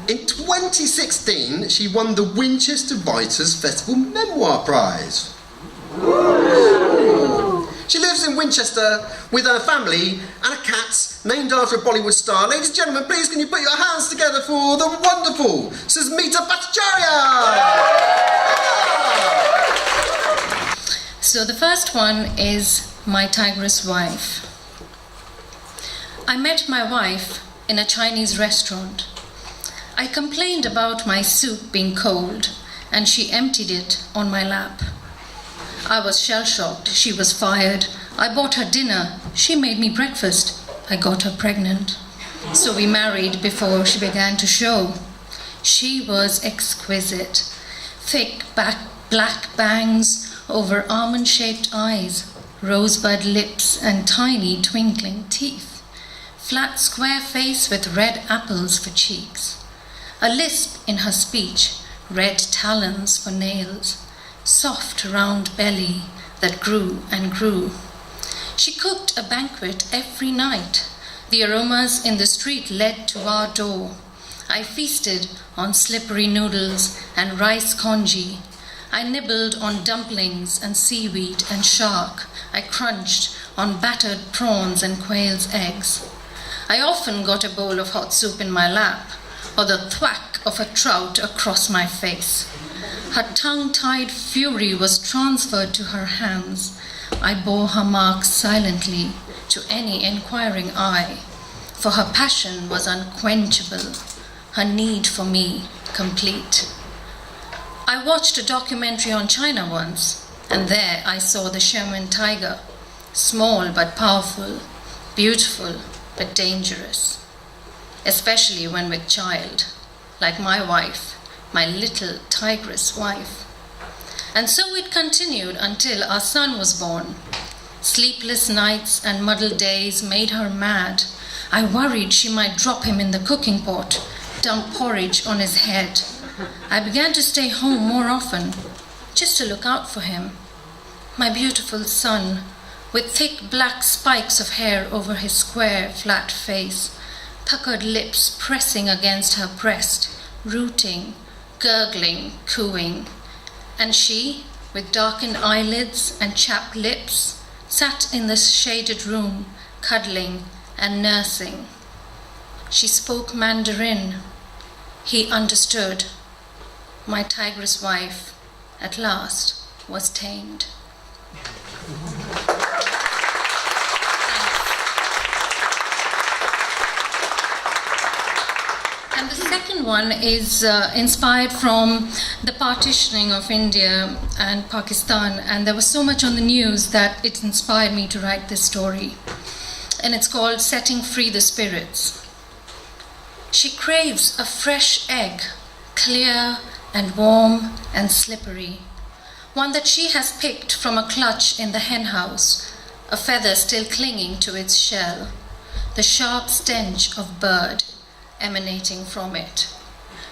In 2016, she won the Winchester Writers' Festival Memoir Prize. She lives in Winchester with her family and a cat named after a Bollywood star. Ladies and gentlemen, please can you put your hands together for the wonderful Susmita Bhattacharya! So the first one is my Tigress Wife. I met my wife in a Chinese restaurant. I complained about my soup being cold, and she emptied it on my lap. I was shell-shocked. She was fired. I bought her dinner. She made me breakfast. I got her pregnant. So we married before she began to show. She was exquisite. Thick black bangs over almond-shaped eyes, rosebud lips and tiny twinkling teeth. Flat square face with red apples for cheeks. A lisp in her speech, red talons for nails. Soft round belly that grew and grew. She cooked a banquet every night. The aromas in the street led to our door. I feasted on slippery noodles and rice congee. I nibbled on dumplings and seaweed and shark. I crunched on battered prawns and quail's eggs. I often got a bowl of hot soup in my lap, or the thwack of a trout across my face. Her tongue-tied fury was transferred to her hands. I bore her marks silently to any inquiring eye, for her passion was unquenchable, her need for me complete. I watched a documentary on China once, and there I saw the Sherman tiger, small but powerful, beautiful but dangerous, especially when with child, like my wife, my little Tigress Wife. And so it continued until our son was born. Sleepless nights and muddled days made her mad. I worried she might drop him in the cooking pot, dump porridge on his head. I began to stay home more often, just to look out for him. My beautiful son, with thick black spikes of hair over his square, flat face, puckered lips pressing against her breast, rooting, gurgling, cooing. And she, with darkened eyelids and chapped lips, sat in the shaded room, cuddling and nursing. She spoke Mandarin. He understood. My Tigress Wife, at last, was tamed. And the second one is inspired from the partitioning of India and Pakistan, and there was so much on the news that it inspired me to write this story. And it's called Setting Free the Spirits. She craves a fresh egg, clear and warm and slippery, one that she has picked from a clutch in the hen house, a feather still clinging to its shell, the sharp stench of bird emanating from it.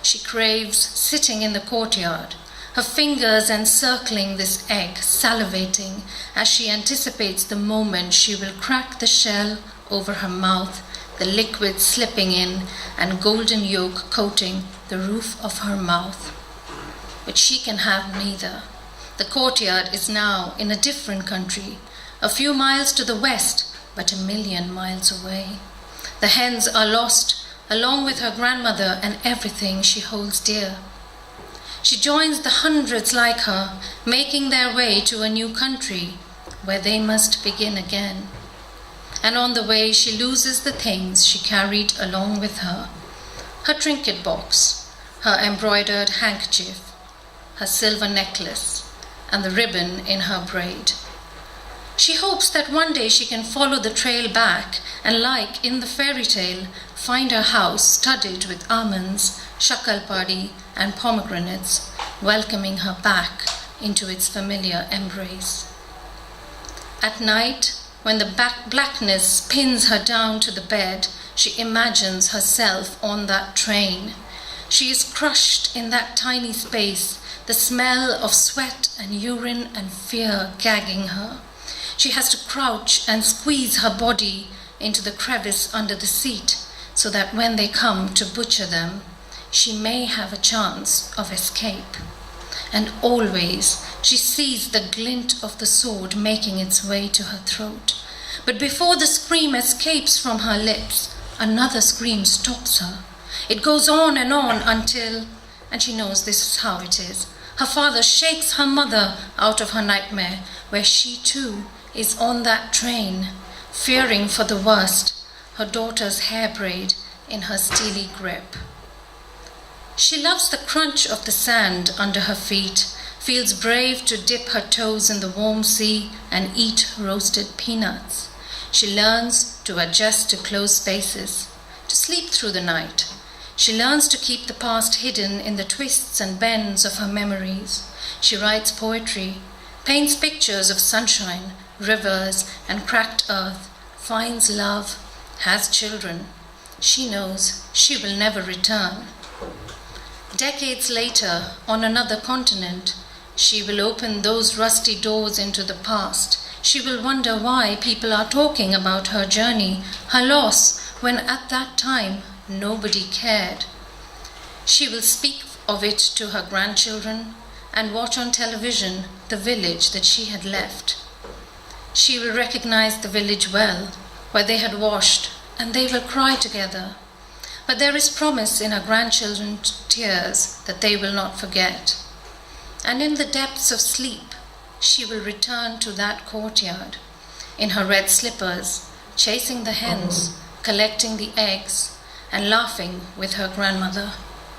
She craves sitting in the courtyard, her fingers encircling this egg, salivating as she anticipates the moment she will crack the shell over her mouth, the liquid slipping in and golden yolk coating the roof of her mouth. But she can have neither. The courtyard is now in a different country, a few miles to the west, but 1,000,000 miles away. The hens are lost, along with her grandmother and everything she holds dear. She joins the hundreds like her, making their way to a new country where they must begin again. And on the way she loses the things she carried along with her. Her trinket box, her embroidered handkerchief, her silver necklace, and the ribbon in her braid. She hopes that one day she can follow the trail back and, like in the fairy tale, find her house studded with almonds, shakalpadi, and pomegranates, welcoming her back into its familiar embrace. At night, when the blackness pins her down to the bed, she imagines herself on that train. She is crushed in that tiny space, the smell of sweat and urine and fear gagging her. She has to crouch and squeeze her body into the crevice under the seat so that when they come to butcher them, she may have a chance of escape. And always she sees the glint of the sword making its way to her throat. But before the scream escapes from her lips, another scream stops her. It goes on until, and she knows this is how it is, her father shakes her mother out of her nightmare, where she too is on that train, fearing for the worst, her daughter's hair braid in her steely grip. She loves the crunch of the sand under her feet, feels brave to dip her toes in the warm sea and eat roasted peanuts. She learns to adjust to closed spaces, to sleep through the night. She learns to keep the past hidden in the twists and bends of her memories. She writes poetry, paints pictures of sunshine, rivers, and cracked earth, finds love, has children. She knows she will never return. Decades later, on another continent, she will open those rusty doors into the past. She will wonder why people are talking about her journey, her loss, when at that time nobody cared. She will speak of it to her grandchildren and watch on television the village that she had left. She will recognize the village well, where they had washed, and they will cry together. But there is promise in her grandchildren's tears that they will not forget. And in the depths of sleep, she will return to that courtyard, in her red slippers, chasing the hens, collecting the eggs, and laughing with her grandmother,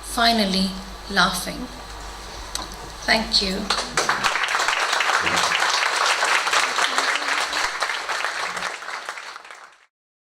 finally laughing. Thank you.